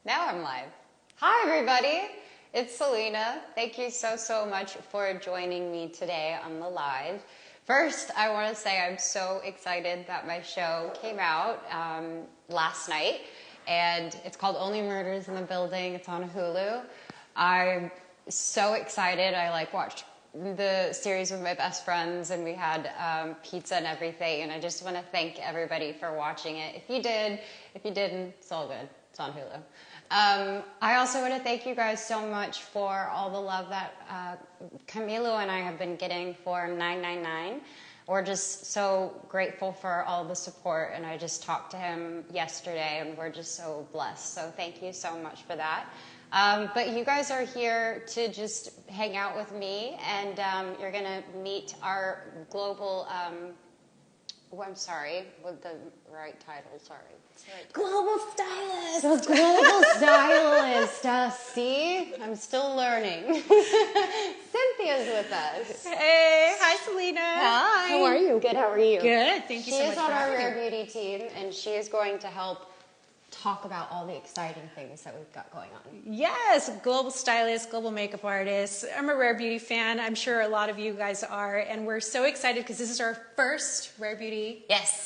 Now I'm live. Hi, everybody. It's Selena. Thank you so much for joining me today on the live. First, I want to say I'm so excited that my show came out last night, and it's called Only Murders in the Building. It's on Hulu. I'm so excited. I watched the series with my best friends, and we had pizza and everything, and I just want to thank everybody for watching it. If you did, if you didn't, it's all good. It's on Hulu. I also want to thank you guys so much for all the love that Camilo and I have been getting for 999. We're just so grateful for all the support, and I just talked to him yesterday, and we're just so blessed. So thank you so much for that. But you guys are here to just hang out with me, and you're going to meet our global, I'm sorry, with the right title, sorry. Global stylist. The global stylist. See, I'm still learning. Cynthia's with us. Hey, hi Selena. Hi. How are you? Good, how are you? Good, thank you so much. She is on our Rare Beauty team, and she is going to help talk about all the exciting things that we've got going on. Yes, global stylist, global makeup artist. I'm a Rare Beauty fan. I'm sure a lot of you guys are, and we're so excited because this is our first Rare Beauty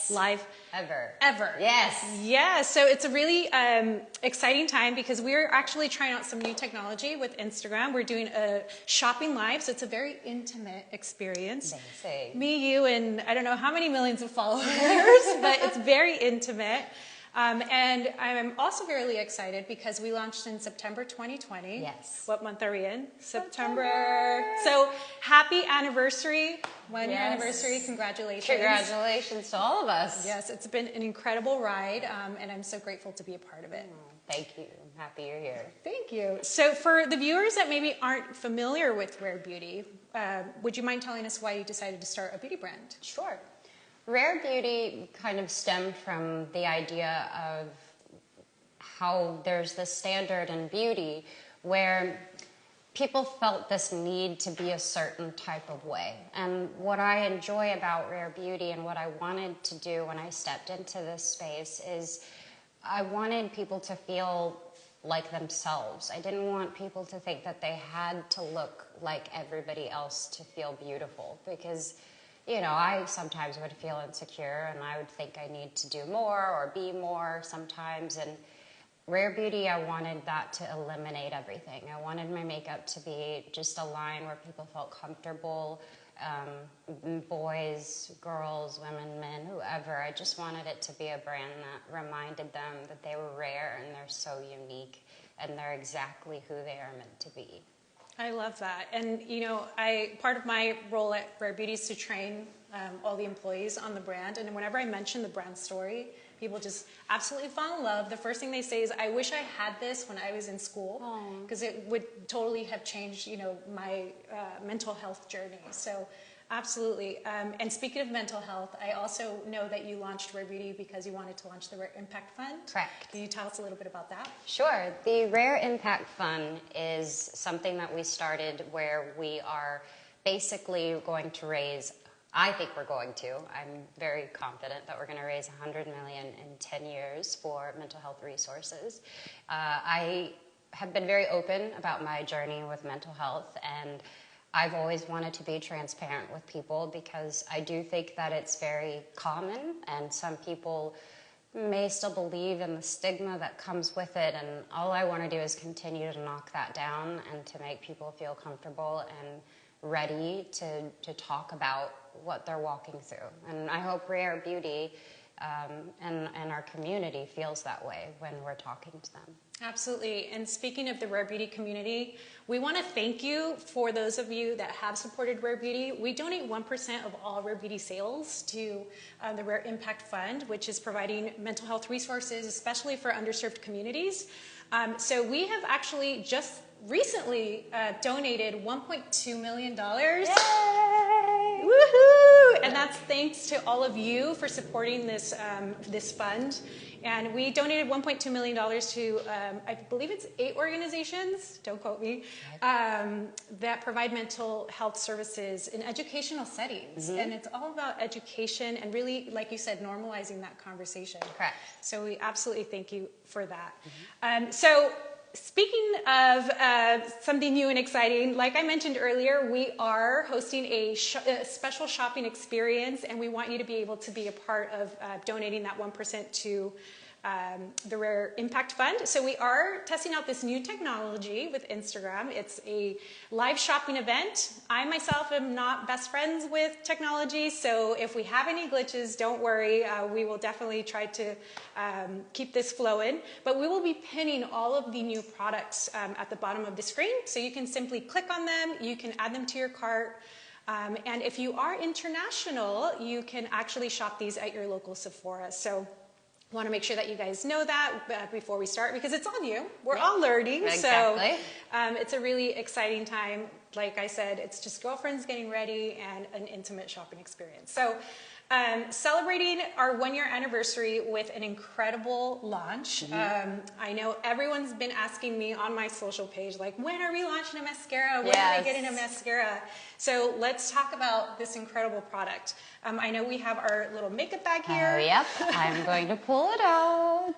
live ever. Yes. Yeah, so it's a really exciting time because we're actually trying out some new technology with Instagram. We're doing a shopping live, so it's a very intimate experience. Amazing. Me, you, and I don't know how many millions of followers, but it's very intimate. And I'm also really excited because we launched in September 2020. Yes. What month are we in? September. So happy anniversary, 1 year anniversary. Congratulations. Congratulations to all of us. Yes, it's been an incredible ride, and I'm so grateful to be a part of it. Thank you. I'm happy you're here. Thank you. So for the viewers that maybe aren't familiar with Rare Beauty, would you mind telling us why you decided to start a beauty brand? Sure. Rare Beauty kind of stemmed from the idea of how there's this standard in beauty where people felt this need to be a certain type of way. And what I enjoy about Rare Beauty and what I wanted to do when I stepped into this space is I wanted people to feel like themselves. I didn't want people to think that they had to look like everybody else to feel beautiful, because I sometimes would feel insecure, and I would think I need to do more or be more sometimes. And Rare Beauty, I wanted that to eliminate everything. I wanted my makeup to be just a line where people felt comfortable, boys, girls, women, men, whoever. I just wanted it to be a brand that reminded them that they were rare and they're so unique and they're exactly who they are meant to be. I love that. And, part of my role at Rare Beauty is to train all the employees on the brand. And whenever I mention the brand story, people just absolutely fall in love. The first thing they say is, I wish I had this when I was in school, because it would totally have changed, my mental health journey. So absolutely. And speaking of mental health, I also know that you launched Rare Beauty because you wanted to launch the Rare Impact Fund. Correct. Can you tell us a little bit about that? Sure. The Rare Impact Fund is something that we started where we are basically going to raise, I think we're going to, I'm very confident that we're going to raise $100 million in 10 years for mental health resources. I have been very open about my journey with mental health, and I've always wanted to be transparent with people because I do think that it's very common, and some people may still believe in the stigma that comes with it, and all I want to do is continue to knock that down and to make people feel comfortable and ready to talk about what they're walking through. And I hope Rare Beauty and our community feels that way when we're talking to them. Absolutely. And speaking of the Rare Beauty community, we want to thank you for those of you that have supported Rare Beauty. We donate 1% of all Rare Beauty sales to the Rare Impact Fund, which is providing mental health resources, especially for underserved communities. So we have actually just recently donated $1.2 million. Yay! Woohoo! And that's thanks to all of you for supporting this fund. And we donated $1.2 million to, I believe it's 8 organizations, don't quote me, that provide mental health services in educational settings. And it's all about education and really, like you said, normalizing that conversation. Correct. So we absolutely thank you for that. So speaking of something new and exciting, like I mentioned earlier, we are hosting a special shopping experience, and we want you to be able to be a part of donating that 1% to the Rare Impact Fund. So we are testing out this new technology with Instagram. It's a live shopping event. I myself am not best friends with technology, so if we have any glitches, don't worry. We will definitely try to keep this flowing. But we will be pinning all of the new products at the bottom of the screen, so you can simply click on them, you can add them to your cart. And if you are international, you can actually shop these at your local Sephora. So want to make sure that you guys know that before we start, because it's all new. We're all learning. Exactly. So it's a really exciting time. Like I said, it's just girlfriends getting ready and an intimate shopping experience. So celebrating our 1-year anniversary with an incredible launch. I know everyone's been asking me on my social page, like, when are we launching a mascara? When are we getting a mascara? So let's talk about this incredible product. I know we have our little makeup bag here. Yep, I'm going to pull it out.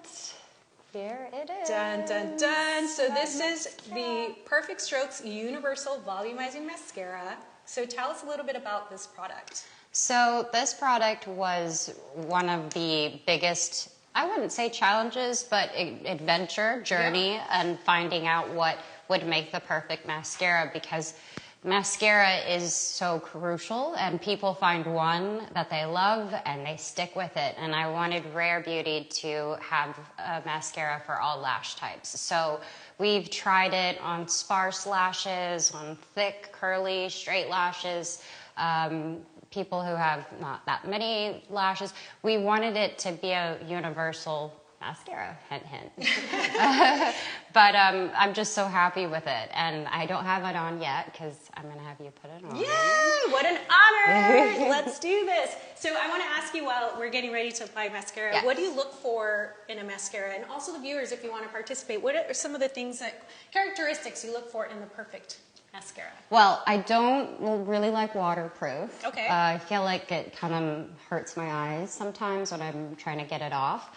Here it is. Dun, dun, dun. So this is the Perfect Strokes Universal Volumizing Mascara. So tell us a little bit about this product. So this product was one of the biggest, I wouldn't say challenges, but adventure journey and finding out what would make the perfect mascara, because mascara is so crucial and people find one that they love and they stick with it. And I wanted Rare Beauty to have a mascara for all lash types. So we've tried it on sparse lashes, on thick, curly, straight lashes, people who have not that many lashes. We wanted it to be a universal mascara, hint, hint. But I'm just so happy with it. And I don't have it on yet because I'm going to have you put it on. Yay! What an honor! Let's do this. So I want to ask you, while we're getting ready to apply mascara, what do you look for in a mascara? And also the viewers, if you want to participate, what are some of the things characteristics you look for in the perfect mascara? Well, I don't really like waterproof. Okay. I feel like it kind of hurts my eyes sometimes when I'm trying to get it off.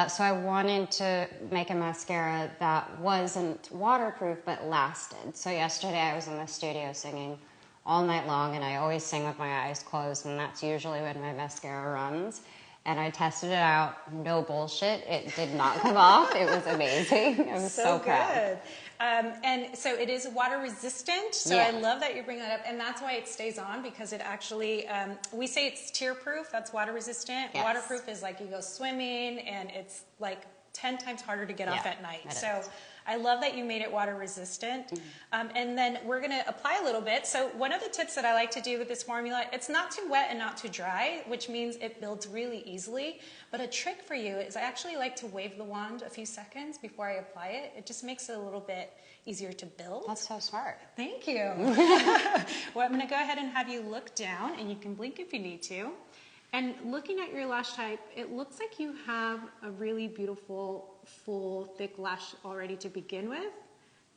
So I wanted to make a mascara that wasn't waterproof but lasted. So yesterday I was in the studio singing all night long, and I always sing with my eyes closed, and that's usually when my mascara runs. And I tested it out, no bullshit, it did not come off. It was amazing. I was so proud. And so it is water resistant, so I love that you bring that up, and that's why it stays on, because it actually, we say it's tear proof, that's water resistant. Yes. Waterproof is like you go swimming and it's like 10 times harder to get off at night. So I love that you made it water resistant. And then we're gonna apply a little bit. So one of the tips that I like to do with this formula, it's not too wet and not too dry, which means it builds really easily. But a trick for you is I actually like to wave the wand a few seconds before I apply it. It just makes it a little bit easier to build. That's so smart. Thank you. Well, I'm gonna go ahead and have you look down, and you can blink if you need to. And looking at your lash type, it looks like you have a really beautiful, full, thick lash already to begin with.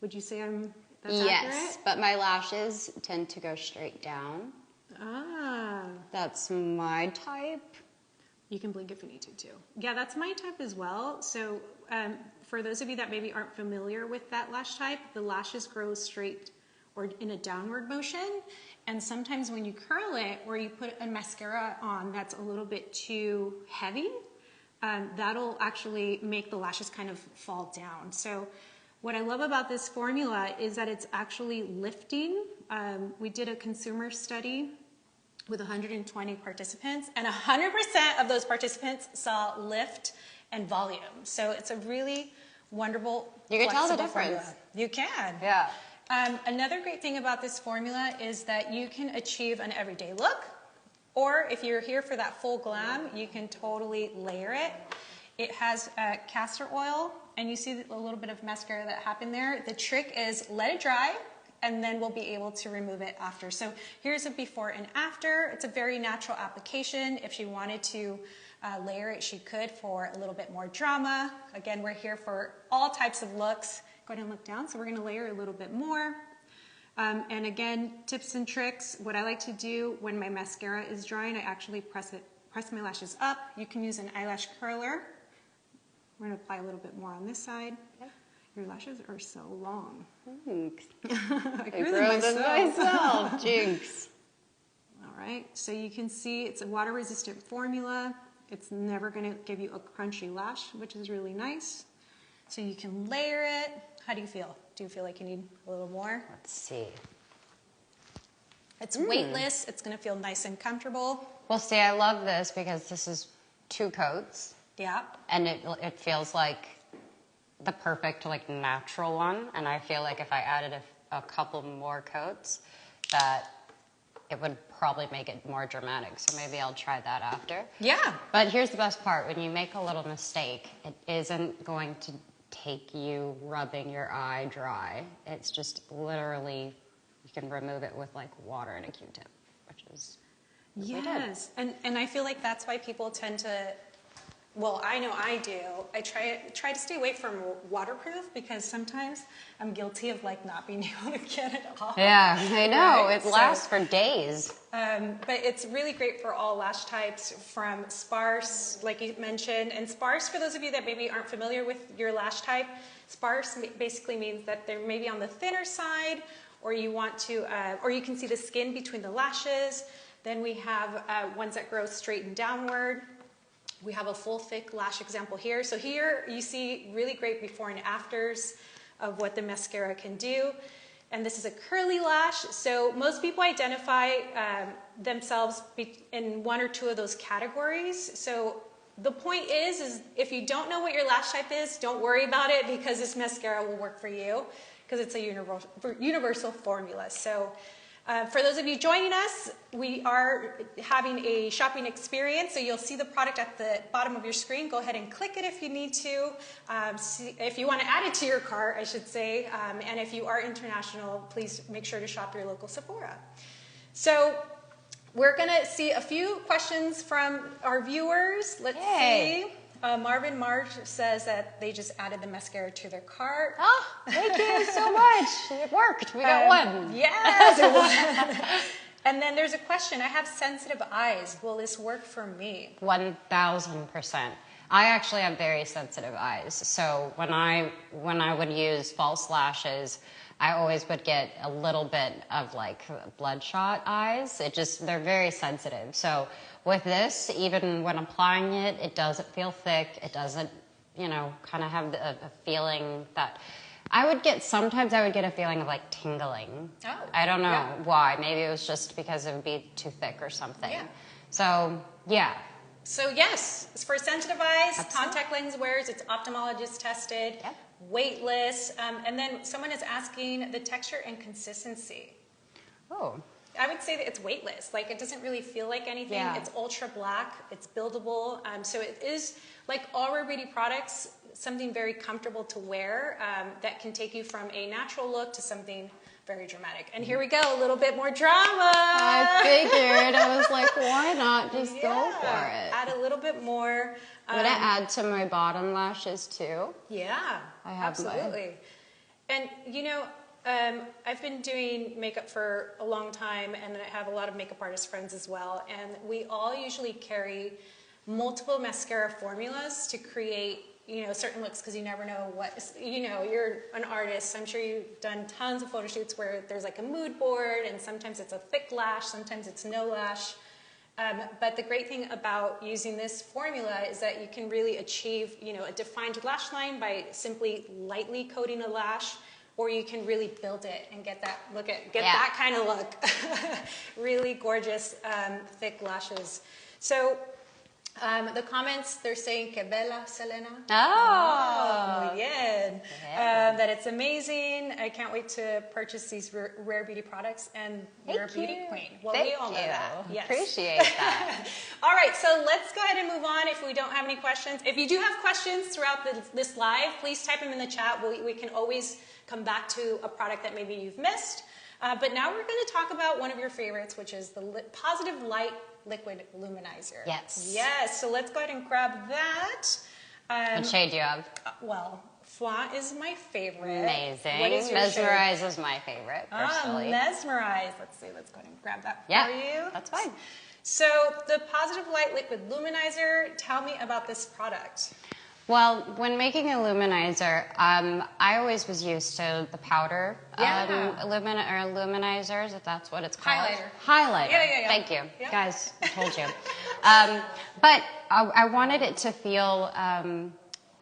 Would you say that's accurate? Yes, but my lashes tend to go straight down. Ah. That's my type. You can blink if you need to too. Yeah, that's my type as well. So for those of you that maybe aren't familiar with that lash type, the lashes grow straight or in a downward motion. And sometimes when you curl it or you put a mascara on that's a little bit too heavy, that'll actually make the lashes kind of fall down. So what I love about this formula is that it's actually lifting. We did a consumer study with 120 participants, and 100% of those participants saw lift and volume. So it's a really wonderful, You can tell the flexible difference. formula. You can. Yeah. Another great thing about this formula is that you can achieve an everyday look, or if you're here for that full glam, you can totally layer it. It has castor oil, and you see a little bit of mascara that happened there. The trick is let it dry, and then we'll be able to remove it after. So here's a before and after. It's a very natural application. If you wanted to layer it, she could for a little bit more drama. Again, we're here for all types of looks. Go ahead and look down. So we're going to layer a little bit more. And again, tips and tricks. What I like to do when my mascara is drying, I actually press my lashes up. You can use an eyelash curler. We're going to apply a little bit more on this side. Okay. Your lashes are so long. Thanks. I grew them myself. Jinx. All right, so you can see it's a water-resistant formula. It's never going to give you a crunchy lash, which is really nice. So you can layer it. How do you feel? Do you feel like you need a little more? Let's see. It's weightless. It's going to feel nice and comfortable. Well, see, I love this because this is 2 coats. Yeah. And it feels like the perfect, like, natural one. And I feel like if I added a couple more coats, that it would probably make it more dramatic. So maybe I'll try that after. Yeah. But here's the best part. When you make a little mistake, it isn't going to take you rubbing your eye dry. It's just literally, you can remove it with like water and a Q-tip, which is what we did. Yes. And I feel like that's why people tend to, well, I know I do. I try to stay away from waterproof because sometimes I'm guilty of like not being able to get it off. Yeah, I know. Right? It lasts for days. But it's really great for all lash types, from sparse, like you mentioned. And sparse, for those of you that maybe aren't familiar with your lash type, sparse basically means that they're maybe on the thinner side, or you want to, or you can see the skin between the lashes. Then we have ones that grow straight and downward. We have a full thick lash example here. So here you see really great before and afters of what the mascara can do. And this is a curly lash. So most people identify themselves in 1 or 2 of those categories. So the point is if you don't know what your lash type is, don't worry about it, because this mascara will work for you because it's a universal formula. So for those of you joining us, we are having a shopping experience, so you'll see the product at the bottom of your screen. Go ahead and click it if you need to, if you want to add it to your cart, I should say, and if you are international, please make sure to shop your local Sephora. So we're going to see a few questions from our viewers. Let's see. Marvin March says that they just added the mascara to their cart. Oh, thank you so much. It worked. We got one. Yes, it was. And then there's a question. I have sensitive eyes. Will this work for me? 1,000%. I actually have very sensitive eyes. So when I would use false lashes, I always would get a little bit of like bloodshot eyes. They're very sensitive. So with this, even when applying it, it doesn't feel thick. It doesn't, kind of have a feeling that sometimes I would get a feeling of like tingling. Oh, I don't know why. Maybe it was just because it would be too thick or something. Yeah. So, yeah. So yes, it's for sensitive eyes, Absolutely. Contact lens wearers, it's ophthalmologist tested, Yep. weightless, and then someone is asking the texture and consistency. Oh. I would say that it's weightless. Like, it doesn't really feel like anything. Yeah. It's ultra black. It's buildable. So it is, like all rare beauty products, something very comfortable to wear that can take you from a natural look to something very dramatic. And here we go, a little bit more drama. I figured. I was like, why not just go for it? Add a little bit more. Would I add to my bottom lashes too? Yeah, I have absolutely. And I've been doing makeup for a long time, and I have a lot of makeup artist friends as well. And we all usually carry multiple mascara formulas to create, certain looks, because you never know what, you're an artist. I'm sure you've done tons of photo shoots where there's like a mood board, and sometimes it's a thick lash, sometimes it's no lash. But the great thing about using this formula is that you can really achieve, a defined lash line by simply lightly coating a lash, or you can really build it and get that that kind of look. Really gorgeous, thick lashes. So the comments, they're saying que bella, Selena. Oh, muy bien. That it's amazing. I can't wait to purchase these rare beauty products, and you're a beauty queen. Well, we all know that. Yes. Appreciate that. All right, so let's go ahead and move on if we don't have any questions. If you do have questions throughout this live, please type them in the chat. We can always come back to a product that maybe you've missed. But now we're going to talk about one of your favorites, which is the Positive Light liquid luminizer. Yes. Yes, so let's go ahead and grab that. What shade do you have? Well, Blot is my favorite. Amazing. What is your Mesmerize shade? is my favorite, personally. Mesmerize. Let's see, let's go ahead and grab that Yeah, for you. that's fine. So the Positive Light Liquid Luminizer, tell me about this product. Well, when making a luminizer, I always was used to the powder luminizers, if that's what it's called. Highlighter. Yeah. Thank you. Yep. Guys, I told you. But I wanted it to feel,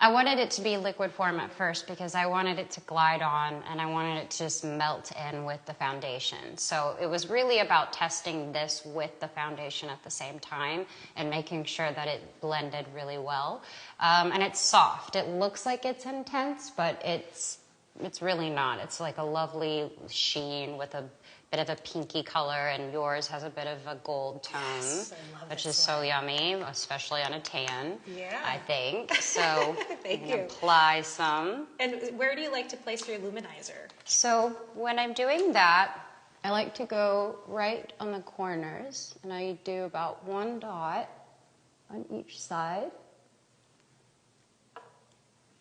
I wanted it to be liquid form at first because I wanted it to glide on and I wanted it to just melt in with the foundation. So it was really about testing this with the foundation at the same time and making sure that it blended really well. And it's soft. It looks like it's intense, but it's really not. It's like a lovely sheen with a bit of a pinky color, and yours has a bit of a gold tone, Yes, I love which this is so yummy, especially on a tan. Yeah. I think. So Thank I'm you. gonna apply some. And where do you like to place your luminizer? So when I'm doing that, I like to go right on the corners, and I do about one dot on each side.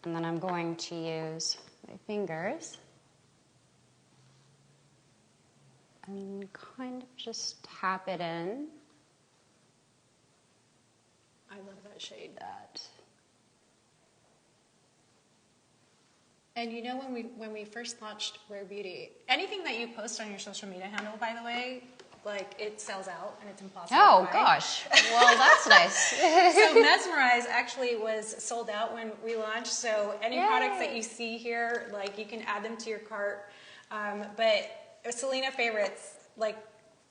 And then I'm going to use my fingers and kind of just tap it in. I love that shade. That. And you know, when we first launched Rare Beauty, anything that you post on your social media handle, by the way, like it sells out and it's impossible Oh to buy. gosh, well that's nice. So Mesmerize actually was sold out when we launched. So any Yay. products that you see here, like you can add them to your cart. But Selena favorites, like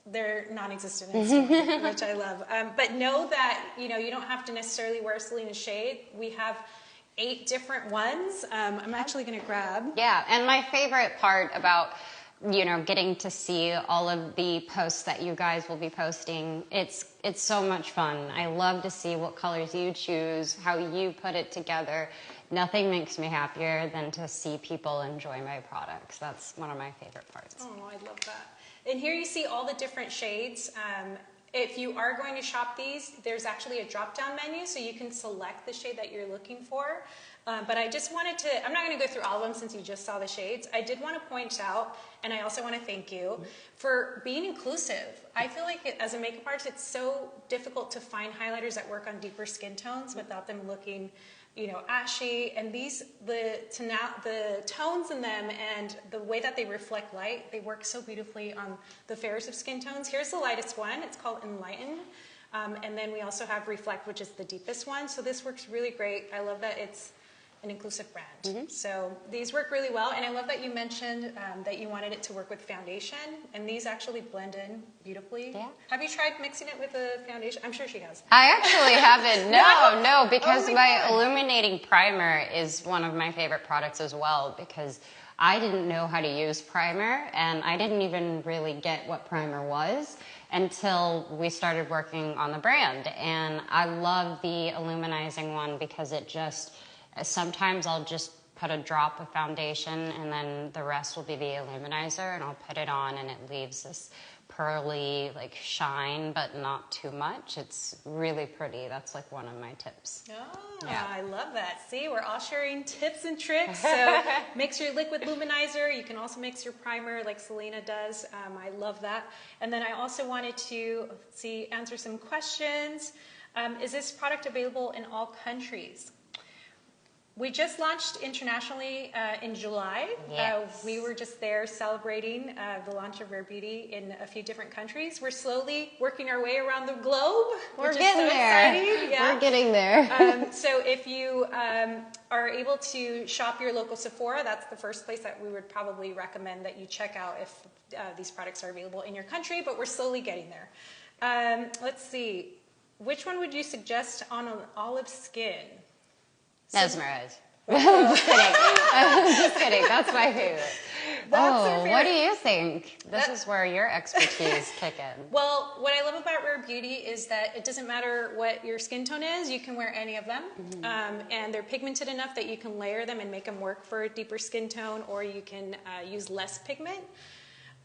they're non-existent in store, which I love. But know that you don't have to necessarily wear Selena's shade. We have 8 different ones. I'm actually going to grab. Yeah, and my favorite part about getting to see all of the posts that you guys will be posting, it's so much fun. I love to see what colors you choose, how you put it together. Nothing makes me happier than to see people enjoy my products. That's one of my favorite parts. Oh, I love that. And here you see all the different shades. If you are going to shop these, there's actually a drop-down menu, so you can select the shade that you're looking for. But I just wanted to, I'm not going to go through all of them since you just saw the shades. I did want to point out, and I also want to thank you for being inclusive. I feel like as a makeup artist, it's so difficult to find highlighters that work on deeper skin tones without them looking ashy, and the tones in them and the way that they reflect light, they work so beautifully on the fairest of skin tones. Here's the lightest one. It's called Enlighten. And then we also have Reflect, which is the deepest one. So this works really great. I love that it's an inclusive brand. So these work really well. And I love that you mentioned that you wanted it to work with foundation. And these actually blend in beautifully. Yeah. Have you tried mixing it with a foundation? I'm sure she has. I actually haven't. No, because Oh my God. illuminating primer is one of my favorite products as well, because I didn't know how to use primer, and I didn't even really get what primer was until we started working on the brand. And I love the illuminizing one because it just, sometimes I'll just put a drop of foundation and then the rest will be the illuminizer, and I'll put it on and it leaves this pearly shine, but not too much. It's really pretty. That's one of my tips. Oh, Yeah. I love that. See, we're all sharing tips and tricks. So mix your liquid luminizer. You can also mix your primer like Selena does. I love that. And then I also wanted to answer some questions. Is this product available in all countries? We just launched internationally in July. Yes. We were just there celebrating the launch of Rare Beauty in a few different countries. We're slowly working our way around the globe. We're which getting is so there. exciting. Yeah. We're getting there. So if you are able to shop your local Sephora, that's the first place that we would probably recommend that you check out if these products are available in your country, but we're slowly getting there. Let's see. Which one would you suggest on an olive skin? Mesmerize. I'm just kidding. I'm just kidding. That's my favorite. What do you think? This is where your expertise kick in. Well, what I love about Rare Beauty is that it doesn't matter what your skin tone is. You can wear any of them. And they're pigmented enough that you can layer them and make them work for a deeper skin tone, or you can use less pigment.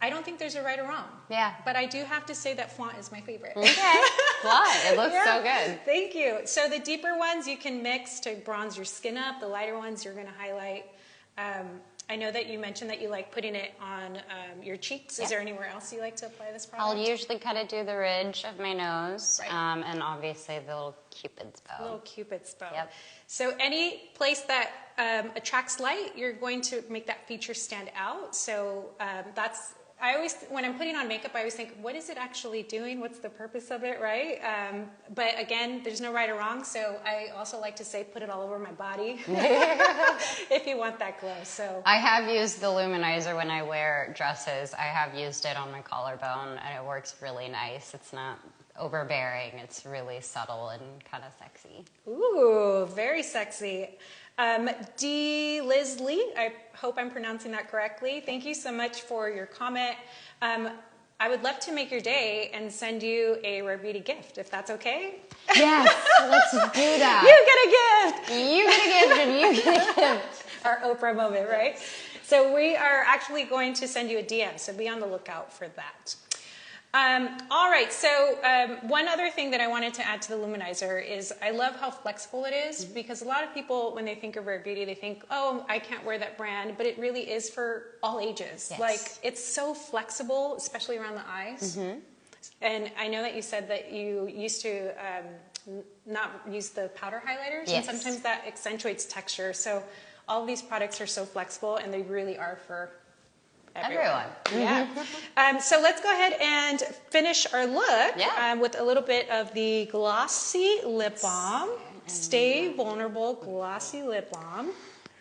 I don't think there's a right or wrong. Yeah. But I do have to say that font is my favorite. Okay. Blot. It looks so good. Thank you. So the deeper ones you can mix to bronze your skin up. The lighter ones you're going to highlight. I know that you mentioned that you like putting it on your cheeks. Is there anywhere else you like to apply this product? I'll usually kind of do the ridge of my nose, Right. And obviously the little Cupid's bow. Little Cupid's bow. Yep. So any place that attracts light, you're going to make that feature stand out. So that's, I always, when I'm putting on makeup, I always think, what is it actually doing? What's the purpose of it, right? But again, there's no right or wrong. So I also like to say, put it all over my body if you want that glow. So I have used the luminizer when I wear dresses. I have used it on my collarbone, and it works really nice. It's not overbearing. It's really subtle and kind of sexy. ooh, very sexy. D. Liz Lee, I hope I'm pronouncing that correctly. Thank you so much for your comment. I would love to make your day and send you a Rare Beauty gift, if that's okay. Yes, let's do that. You get a gift! You get a gift and you get a gift. Our Oprah moment, right? So we are actually going to send you a DM, so be on the lookout for that. All right, so one other thing that I wanted to add to the luminizer is I love how flexible it is, because a lot of people, when they think of Rare Beauty, they think, oh, I can't wear that brand, but it really is for all ages. Yes. Like, it's so flexible, especially around the eyes. And I know that you said that you used to not use the powder highlighters, Yes. and sometimes that accentuates texture. So all of these products are so flexible, and they really are for everyone. Yeah. So let's go ahead and finish our look with a little bit of the Glossy Lip Balm. Stay Vulnerable Glossy Lip Balm.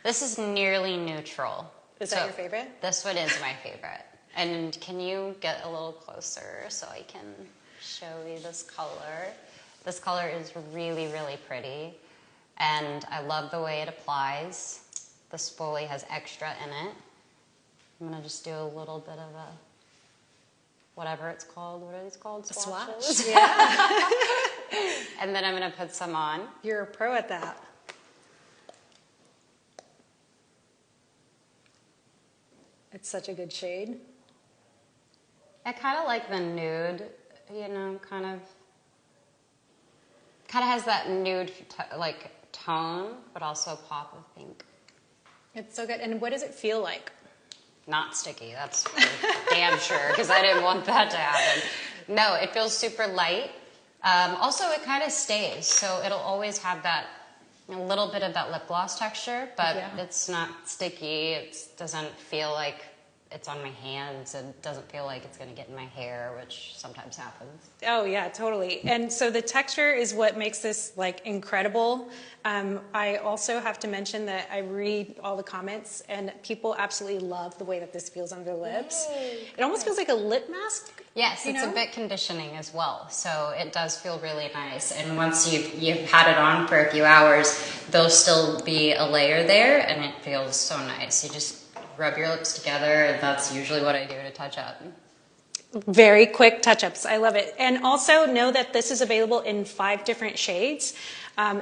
This is nearly neutral. Is that your favorite? This one is my favorite. And can you get a little closer so I can show you this color? This color is really, really pretty. And I love the way it applies. The spoolie has extra in it. I'm going to just do a little bit of a, whatever it's called. What are these called? Swatches? Swatch. Yeah. And then I'm going to put some on. You're a pro at that. It's such a good shade. I kind of like the nude, you know, kind of has that nude like tone, but also a pop of pink. It's so good. And what does it feel like? Not sticky, that's for damn sure, because I didn't want that to happen. No, it feels super light. Also, it kind of stays, so it'll always have that, a little bit of that lip gloss texture, but it's not sticky. It doesn't feel like it's on my hands. It doesn't feel like it's going to get in my hair, which sometimes happens. Oh yeah, totally. And so the texture is what makes this like incredible. I also have to mention that I read all the comments, and people absolutely love the way that this feels on their lips. Yay. It almost feels like a lip mask. Yes, it's a bit conditioning as well, so it does feel really nice. And once you've had it on for a few hours, there'll still be a layer there, and it feels so nice. You just rub your lips together, and that's usually what I do to touch up. Very quick touch-ups. I love it. And also know that this is available in 5 different shades.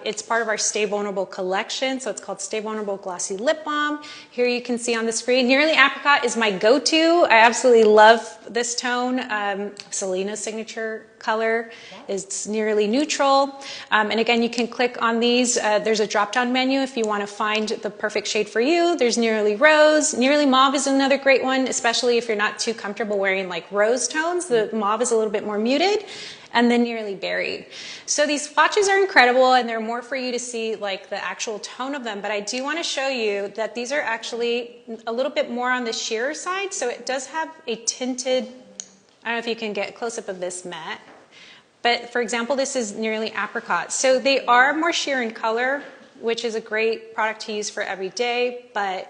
It's part of our Stay Vulnerable collection, so it's called Stay Vulnerable Glossy Lip Balm. Here you can see on the screen, Nearly Apricot is my go-to. I absolutely love this tone. Selena's signature color is Nearly Neutral. And again, you can click on these. There's a drop-down menu if you want to find the perfect shade for you. There's Nearly Rose. Nearly Mauve is another great one, especially if you're not too comfortable wearing like rose tones. The mauve is a little bit more muted. And then Nearly Berry. So these swatches are incredible, and they're more for you to see like the actual tone of them, but I do want to show you that these are actually a little bit more on the sheer side, so it does have a tinted, I don't know if you can get a close-up of this matte, but for example, this is Nearly Apricot. So they are more sheer in color, which is a great product to use for every day, but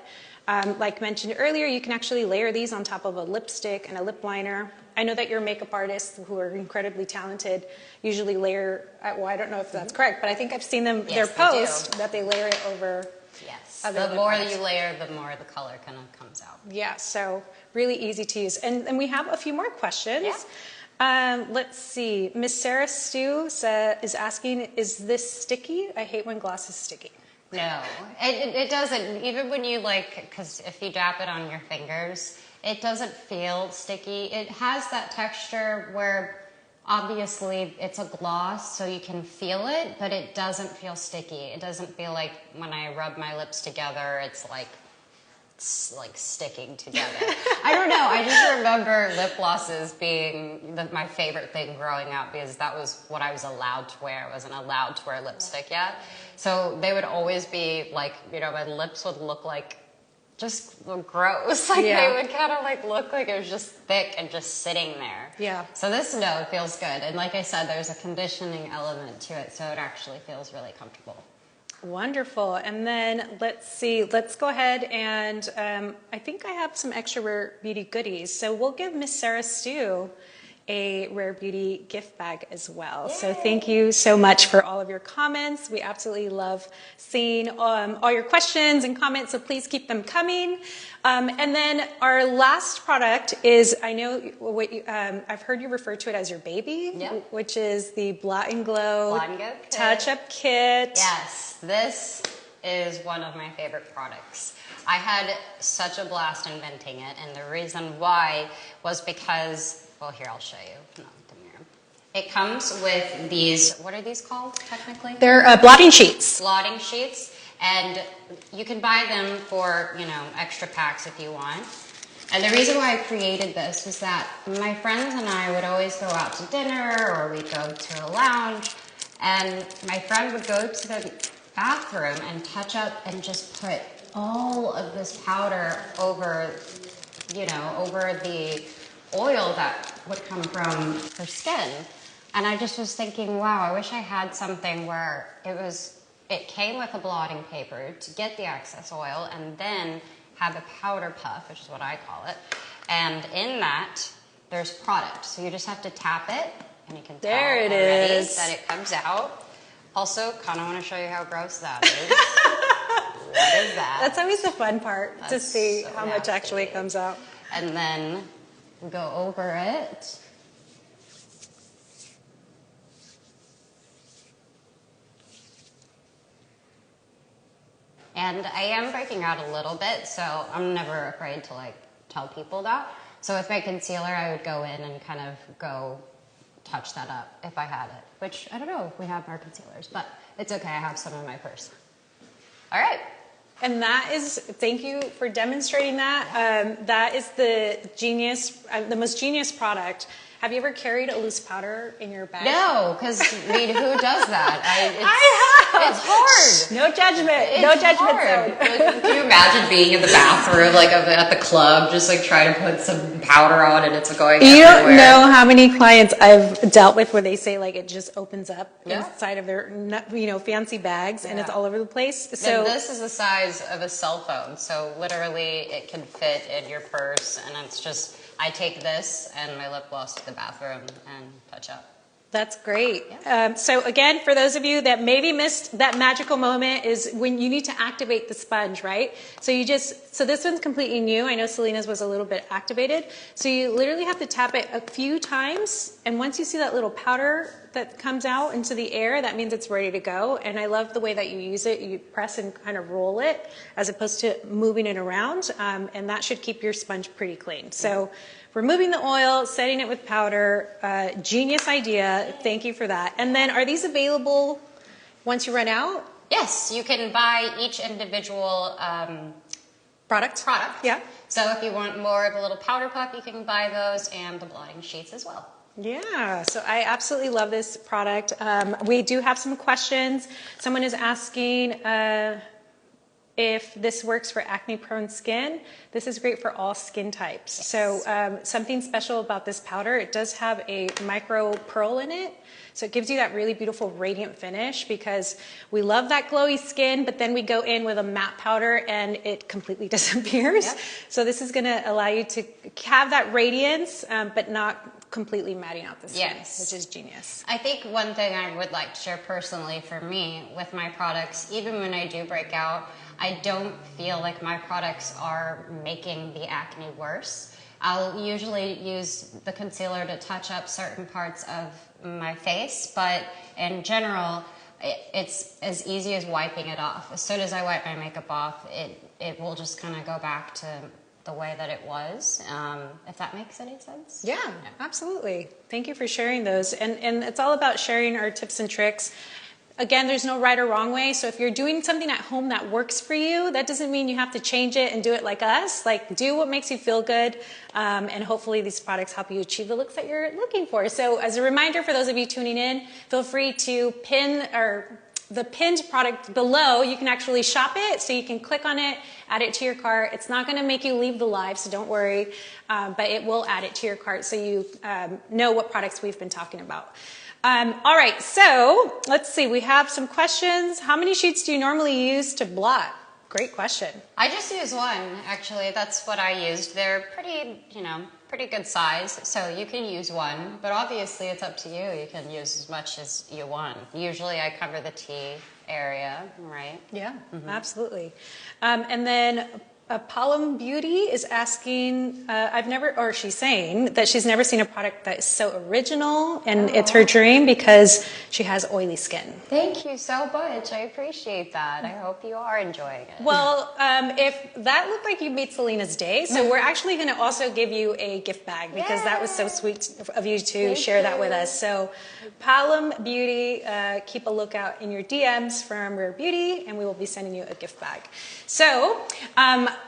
like mentioned earlier, you can actually layer these on top of a lipstick and a lip liner. I know that your makeup artists, who are incredibly talented, usually layer, well, I don't know if that's correct, but I think I've seen them, their post, that they layer it over. Yes, the more you layer, the more the color kind of comes out. Yeah, so really easy to use. And we have a few more questions. Yeah. Let's see. Miss Sarah Stu is asking, is this sticky? I hate when gloss is sticky. No, it doesn't. Even when you because if you dab it on your fingers, it doesn't feel sticky. It has that texture where obviously it's a gloss, so you can feel it, but it doesn't feel sticky. It doesn't feel like when I rub my lips together, it's like sticking together. I don't know. I just remember lip glosses being my favorite thing growing up because that was what I was allowed to wear. I wasn't allowed to wear lipstick yet. So they would always be my lips would look like just gross. They would kind of look like it was just thick and just sitting there. Yeah. So this, no, it feels good. And like I said, there's a conditioning element to it. So it actually feels really comfortable. Wonderful. And then let's see, let's go ahead and I think I have some extra Rare Beauty goodies. So we'll give Miss Sarah Stu a Rare Beauty gift bag as well. Yay. So thank you so much for all of your comments. We absolutely love seeing all your questions and comments, so please keep them coming. And then our last product is, I know what I've heard you refer to it as your baby, which is the Blot and Glow Touch-Up Kit. Yes, this is one of my favorite products. I had such a blast inventing it, and the reason why was because, well, here, I'll show you. No, the mirror. It comes with these, what are these called technically? They're blotting sheets. Blotting sheets, and you can buy them for, extra packs if you want. And the reason why I created this was that my friends and I would always go out to dinner or we'd go to a lounge, and my friend would go to the bathroom and touch up and just put all of this powder over, over the oil that would come from her skin. And I just was thinking, wow, I wish I had something where it came with a blotting paper to get the excess oil and then have a powder puff, which is what I call it. And in that, there's product. So you just have to tap it and you can tell already that it comes out. Also, kind of want to show you how gross that is. What is that? That's always the fun part, to see how much actually comes out. And then we go over it. And I am breaking out a little bit, so I'm never afraid to tell people that. So with my concealer, I would go in and kind of go touch that up if I had it, which I don't know if we have our concealers, but it's okay. I have some in my purse. All right. And that is, thank you for demonstrating that. That is the most genius product. Have you ever carried a loose powder in your bag? No, because who does that? I have. It's hard. No judgment. No judgment zone. Can you imagine being in the bathroom, at the club, just trying to put some powder on and it's going everywhere? You don't know how many clients I've dealt with where they say it just opens up inside of their fancy bags and it's all over the place. So and this is the size of a cell phone, so literally it can fit in your purse, and it's just. I take this and my lip gloss to the bathroom and touch up. That's great. Yeah. So again, for those of you that maybe missed that magical moment is when you need to activate the sponge, right? So so this one's completely new. I know Selena's was a little bit activated. So you literally have to tap it a few times. And once you see that little powder that comes out into the air, that means it's ready to go. And I love the way that you use it. You press and kind of roll it as opposed to moving it around. And that should keep your sponge pretty clean. So removing the oil, setting it with powder, genius idea. Thank you for that. And then are these available once you run out? Yes, you can buy each individual product. Yeah. So if you want more of a little powder puff, you can buy those and the blotting sheets as well. Yeah, so I absolutely love this product. We do have some questions. Someone is asking if this works for acne-prone skin. This is great for all skin types. Yes. So something special about this powder, it does have a micro pearl in it. So it gives you that really beautiful radiant finish because we love that glowy skin, but then we go in with a matte powder and it completely disappears. Yep. So this is gonna allow you to have that radiance, but not completely matting out the skin, which is genius. I think one thing I would like to share personally for me with my products, even when I do break out, I don't feel like my products are making the acne worse. I'll usually use the concealer to touch up certain parts of my face, but in general, it's as easy as wiping it off. As soon as I wipe my makeup off, it will just kind of go back to the way that it was, if that makes any sense. Yeah, absolutely. Thank you for sharing those. And it's all about sharing our tips and tricks. Again, there's no right or wrong way. So if you're doing something at home that works for you, that doesn't mean you have to change it and do it like us. Like, do what makes you feel good. And hopefully these products help you achieve the looks that you're looking for. So as a reminder for those of you tuning in, feel free to pin the pinned product below. You can actually shop it, so you can click on it, add it to your cart. It's not going to make you leave the live, so don't worry, but it will add it to your cart so you know what products we've been talking about. All right, so let's see. We have some questions. How many sheets do you normally use to blot? Great question. I just use one, actually. That's what I used. They're pretty, pretty good size, so you can use one, but obviously it's up to you. You can use as much as you want. Usually I cover the T area, right? Yeah, absolutely. And then Palm Beauty is asking, she's saying that she's never seen a product that is so original, and it's her dream because she has oily skin. Thank you so much. I appreciate that. I hope you are enjoying it. Well, if that looked like you made Selena's day, so we're actually going to also give you a gift bag because that was so sweet of you to share that with us. So Palm Beauty, keep a lookout in your DMs from Rare Beauty, and we will be sending you a gift bag. So,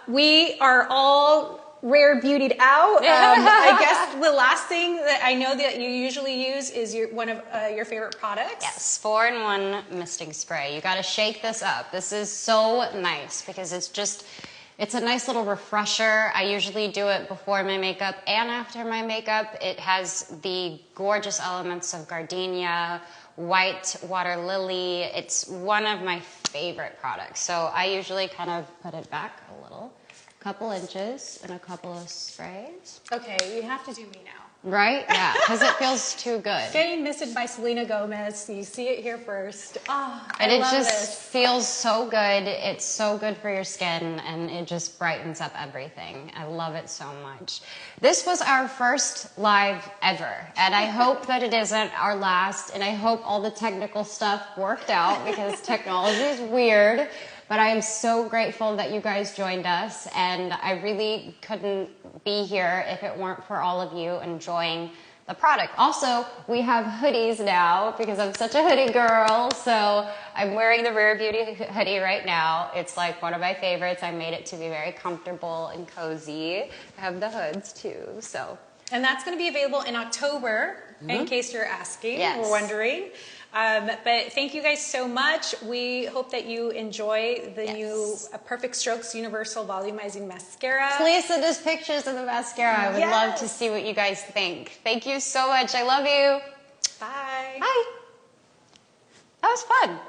we are all rare beautied out. I guess the last thing that I know that you usually use is one of your favorite products. Yes, 4-in-1 misting spray. You got to shake this up. This is so nice because it's a nice little refresher. I usually do it before my makeup and after my makeup. It has the gorgeous elements of gardenia, white water lily. It's one of my favorite products. So I usually kind of put it back a little, couple inches and a couple of sprays. Okay, you have to do me now. Right? Yeah, because it feels too good. Getting misted by Selena Gomez. You see it here first. And it just feels so good. It's so good for your skin, and it just brightens up everything. I love it so much. This was our first live ever, and I hope that it isn't our last, and I hope all the technical stuff worked out because technology is weird. But I am so grateful that you guys joined us, and I really couldn't be here if it weren't for all of you enjoying the product. Also, we have hoodies now because I'm such a hoodie girl, so I'm wearing the Rare Beauty hoodie right now. It's like one of my favorites. I made it to be very comfortable and cozy. I have the hoods too, so. And that's going to be available in October, in case you're asking or wondering. But thank you guys so much. We hope that you enjoy the new Perfect Strokes Universal Volumizing Mascara. Please send us pictures of the mascara. I would love to see what you guys think. Thank you so much. I love you. Bye. Bye. That was fun.